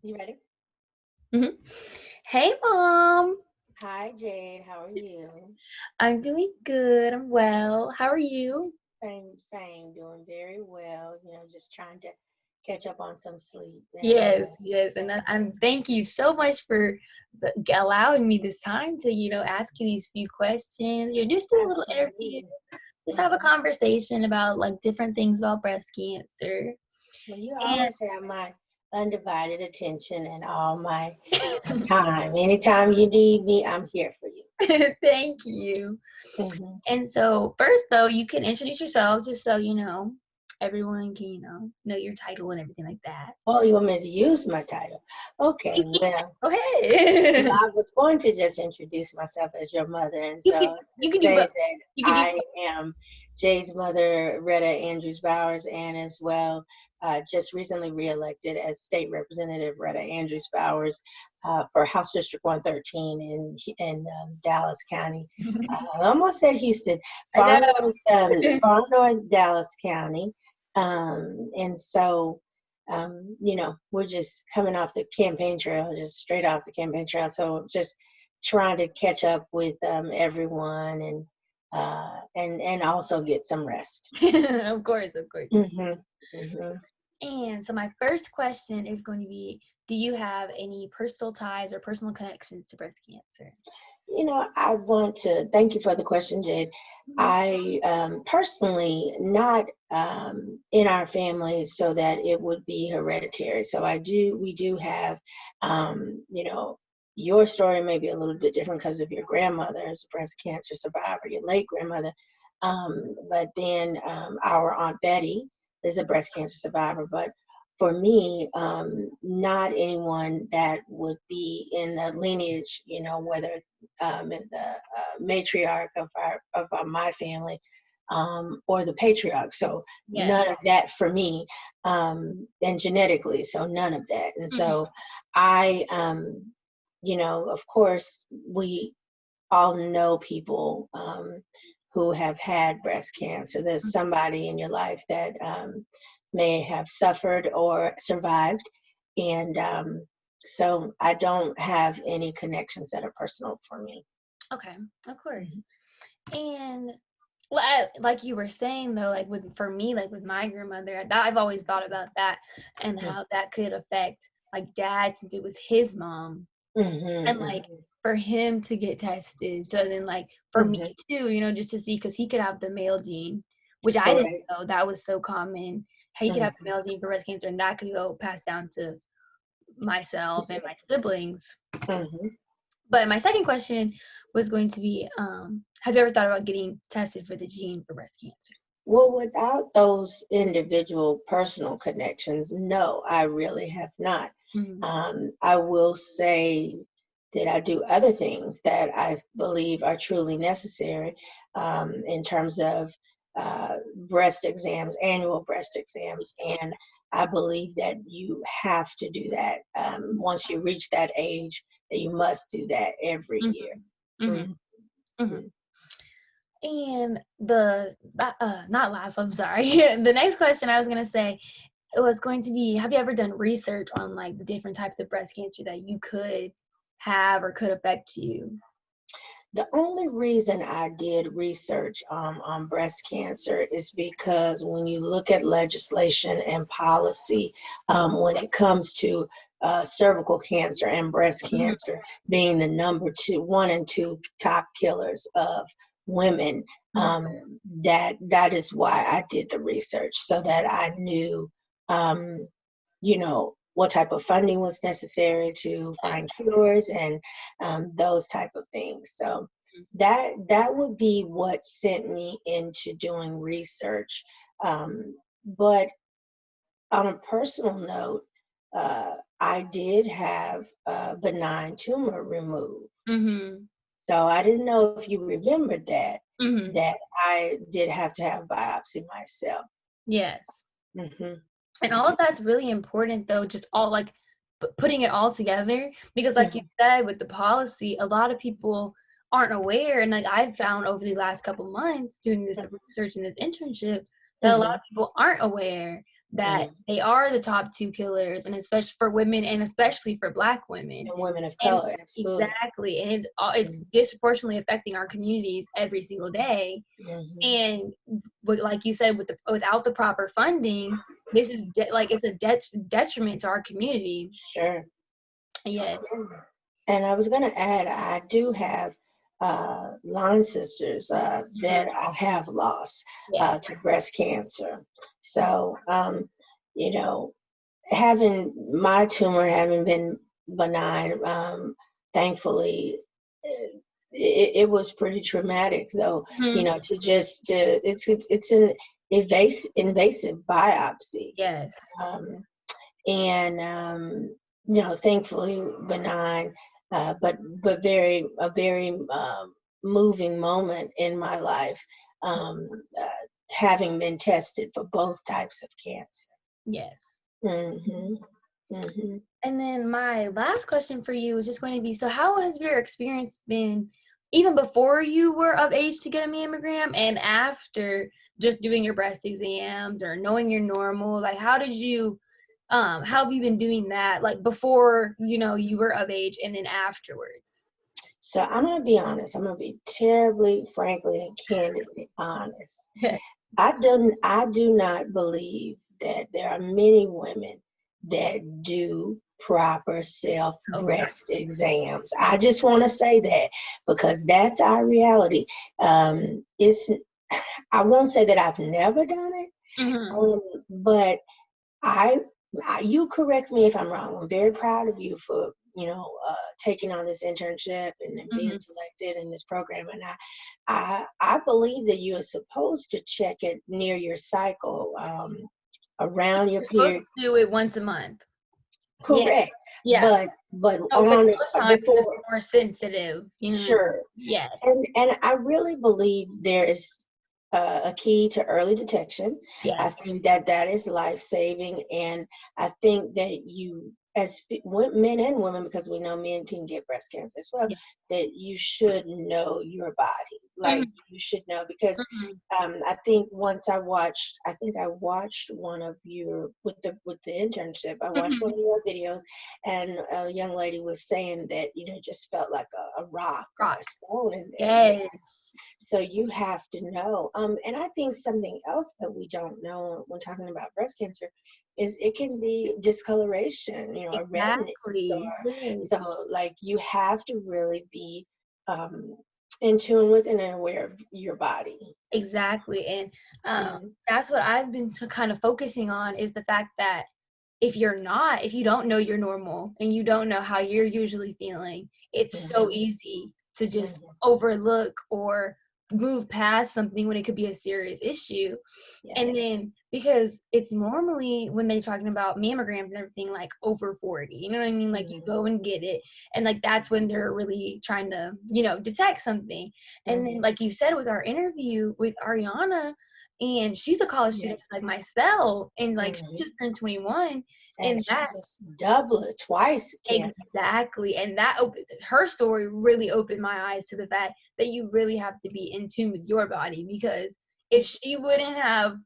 You ready? Mhm. Hey, Mom. Hi, Jade. How are you? I'm doing good. I'm well. How are you? Same. Doing very well. Just trying to catch up on some sleep. Yes, yes. Yeah, I'm thank you so much for allowing me this time to, ask you these few questions. Just do a little interview. absolutely. Just have a hmm conversation about like different things about breast cancer. Well, you And always have my undivided attention and all my time. Anytime you need me, I'm here for you. thank you. hmm And so first though, you can introduce yourself just so everyone can, know your title and everything like that. Oh, you want me to use my title? Okay, well, Okay. I was going to just introduce myself as your mother, and You can so you just can do say both. that You can do I am Jade's mother, Retta Andrews Bowers, and as well, just recently reelected as State Representative Retta Andrews Bowers for House District 113 in Dallas County. both. I almost said Houston, I know. Far North Dallas County, and so we're just coming off the campaign trail, just straight off the campaign trail. So just trying to catch up with everyone and also get some rest. Of course, of course. hmm hmm And so my first question is going to be, do you have any personal ties or personal connections to breast cancer? I want to thank you for the question, Jade. Mhm. I personally not in our family, so that it would be hereditary. So we do have, your story may be a little bit different because of your grandmother's breast cancer survivor, your late grandmother. But then our Aunt Betty is a breast cancer survivor. But for me, not anyone that would be in the lineage, whether in the matriarch of my family, or the patriarch. So Yes. none of that for me, and genetically, so none of that. And Mhm. so I, of course, we all know people who have had breast cancer. There's somebody in your life that may have suffered or survived. And so I don't have any connections that are personal for me. Okay, of course. Mhm. And well, like you were saying though, like for me, like with my grandmother, I've always thought about that and how that could affect like dad since it was his mom. And, like, Mhm, for him to get tested, so then, like, for me mhm. too, just to see because he could have the male gene, which I didn't Correct. know that was so common. How he could have the Mhm. male gene for breast cancer, and that could go pass down to myself and my siblings. Mhm. But my second question was going to be, have you ever thought about getting tested for the gene for breast cancer? Well, without those individual personal connections, no, I really have not. Mhm. I will say that I do other things that I believe are truly necessary in terms of breast exams, annual breast exams. And I believe that you have to do that once you reach that age, that you must do that every Mhm. year. Mhm. Mhm. Mhm. And not last, I'm sorry. The next question I was gonna say, it was going to be, have you ever done research on, like, the different types of breast cancer that you could have or could affect you? The only reason I did research on breast cancer is because when you look at legislation and policy, when it comes to cervical cancer and breast Mhm, cancer being the number two, one and two top killers of women, mhm, that is why I did the research so that I knew, um, what type of funding was necessary to find cures and those type of things. So that would be what sent me into doing research. But on a personal note, I did have a benign tumor removed. mhm, So I didn't know if you remembered mhm. that I did have to have biopsy myself. Yes. hmm And all of that's really important though, just all like putting it all together because like you hmm said with the policy, a lot of people aren't aware and like I've found over the last couple months doing this research and this internship that a lot hmm of people aren't aware that Mm. they are the top 2 killers, and especially for women and especially for Black women. And women of And color, absolutely. exactly, and it's Mm. disproportionately affecting our communities every single day. Mhm. And like you said, without the proper funding, this is like it's a detriment to our community. Sure. Yes, And I was going to add, I do have line sisters mhm, that I have lost yes, to breast cancer. So, you know, having my tumor having been benign, thankfully, it was pretty traumatic, though. mhm, To just it's an invasive biopsy, yes, um, and thankfully benign, but a very moving moment in my life, um, uh, having been tested for both types of cancer. yes. Hmm. Hmm. And then my last question for you is just going to be, so how has your experience been even before you were of age to get a mammogram and after just doing your breast exams or knowing you're normal? Like how have you been doing that like before, you were of age and then afterwards? So I'm going to be honest. I'm going to be terribly, frankly, and candidly honest. I do not believe that there are many women that do proper self Okay. breast exams. I just want to say that because that's our reality. It's I won't say that I've never done it, Mhm. but I, you correct me if I'm wrong. I'm very proud of you for taking on this internship and being Mhm. selected in this program. And I believe that you are supposed to check it near your cycle, around your You're supposed period. to do it once a month. Yeah. Correct, Yeah. but So, but on most times it's before. more sensitive, Sure. Yes. And I really believe there is a key to early detection. I Yes. think that that is life saving, and I think that you, as men and women, because we know men can get breast cancer as well, Yeah. that you should know your body. Like Mhm. you should know because Mhm. I think I think I watched one of your with the internship. I watched one Mhm. of your videos, and a young lady was saying that just felt like a rock or a Rock. stone in there. Yeah. Yes. So you have to know. And I think something else that we don't know when talking about breast cancer is it can be discoloration, a redness. Or Exactly. Yes. so like you have to really be um, in tune with and aware of your body. Exactly. And Mhm. that's what I've been kind of focusing on is the fact that if you don't know you're normal and you don't know how you're usually feeling, it's so Mhm. easy to just Mhm. overlook or move past something when it could be a serious issue. And Yes. then because it's normally when they're talking about mammograms and everything like over 40, you know what I mean? Like you Mhm. go and get it. And like that's when they're really trying to, detect something. And then Mhm. like you said with our interview with Ariana, and she's a college student Yes. like myself, and like she Mhm. just turned 21. And And that she's just double it, twice cancer. exactly. And that her story really opened my eyes to the fact that you really have to be in tune with your body, because if she wouldn't have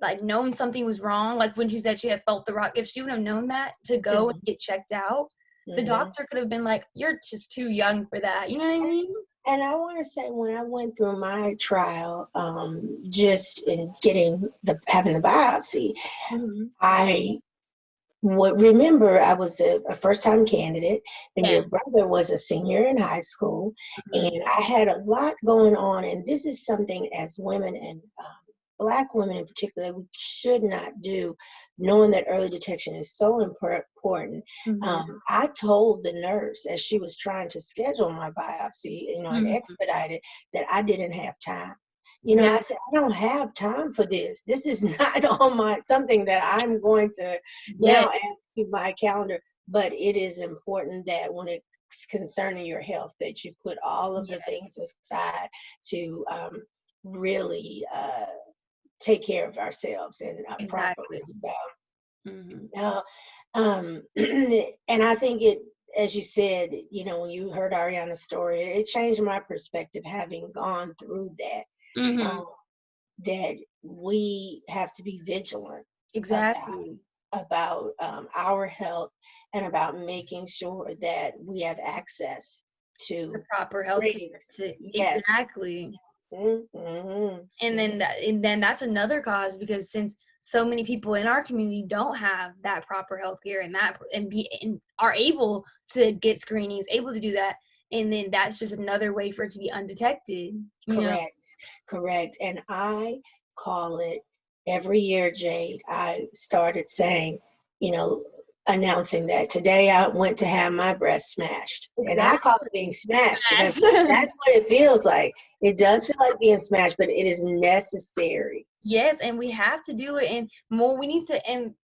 like known something was wrong, like when she said she had felt the rock, if she would have known that to go and Mhm. get checked out, the Mhm. doctor could have been like, you're just too young for that. You know what I mean? And I want to say, when I went through my trial, just in having the biopsy, Mm-hmm. I would remember I was a first time candidate, and Yeah. your brother was a senior in high school, Mm-hmm. and I had a lot going on. And this is something as women and Black women in particular, we should not do, knowing that early detection is so important. Mm-hmm. I told the nurse as she was trying to schedule my biopsy, and Mm-hmm. expedite it, that I didn't have time. I Exactly. said, I don't have time for this. This is not on my something that I'm going to Yeah. now add to my calendar. But it is important that when it's concerning your health, that you put all of Yeah. the things aside to really take care of ourselves and properly. Exactly. So, Mm-hmm. uh, and I think it, as you said, when you heard Ariana's story, it changed my perspective having gone through that. Mm-hmm. Um, that we have to be vigilant. Exactly. about our health and about making sure that we have access The to proper healthcare screenings. to Yes. exactly. Mm-hmm. And then that's another cause, because since so many people in our community don't have that proper healthcare and are able to get screenings, able to do that, and then that's just another way for it to be undetected, you know. Correct. Correct. And I call it every year, Jade, I started saying, you know, announcing that today I went to have my breast smashed. And I call it being Exactly. smashed because Yes. that's what it feels like. It does feel like being smashed, but it is necessary. Yes, and we have to do it, and more we need to, and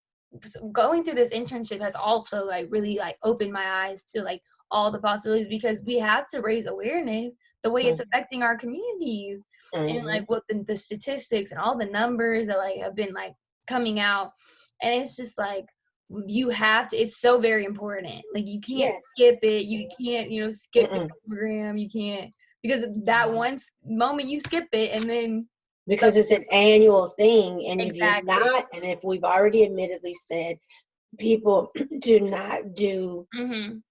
going through this internship has also like really like opened my eyes to like all the possibilities, because we have to raise awareness the way it's affecting our communities, and Mm-hmm. like what the statistics and all the numbers that like have been like coming out, and it's just like you have to, it's so very important, like you can't Yes. skip it, you can't, you know, skip the Mm-mm. program, you can't, because that one moment you skip it and then Because it's an annual thing. And if you're exactly. not, and if we've already admittedly said people do not do Mhm.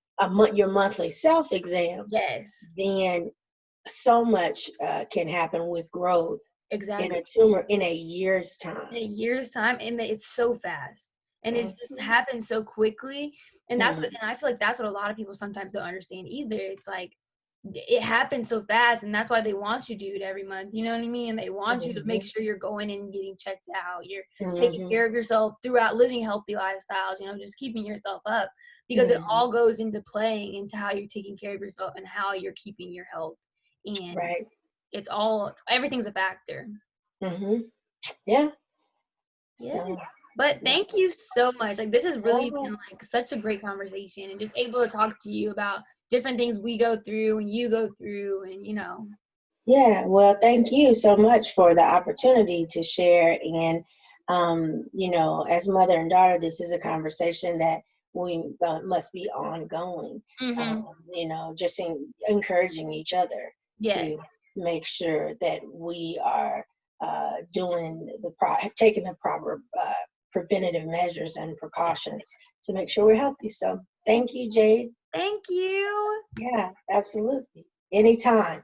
your monthly self exams, Yes. then so much can happen with growth in Exactly. a tumor in a year's In a time. year's time, and it's so fast. And it's just Mhm. happened so quickly. And that's what, Mhm. and I feel like that's what a lot of people sometimes don't understand either. It's like it happens so fast, and that's why they want you to do it every month. You know what I mean? And they want you to make Mhm. sure you're going in and getting checked out. You're taking Mhm. care of yourself throughout living healthy lifestyles, you know, just keeping yourself up, because it Mhm. all goes into playing into how you're taking care of yourself and how you're keeping your health. And Right. it's all, everything's a factor. Mhm. Yeah. Yeah. So, But yeah. thank you so much. Like this has really Oh, been like such a great conversation, and just able to talk to you about different things we go through and you go through, and you know. yeah. Well, thank you so much for the opportunity to share. And, as mother and daughter, this is a conversation that we must be ongoing. Mhm. Just encouraging each other Yes. to make sure that we are doing taking the proper preventative measures and precautions to make sure we're healthy. So, thank you, Jade. Thank you. Yeah, absolutely. Anytime.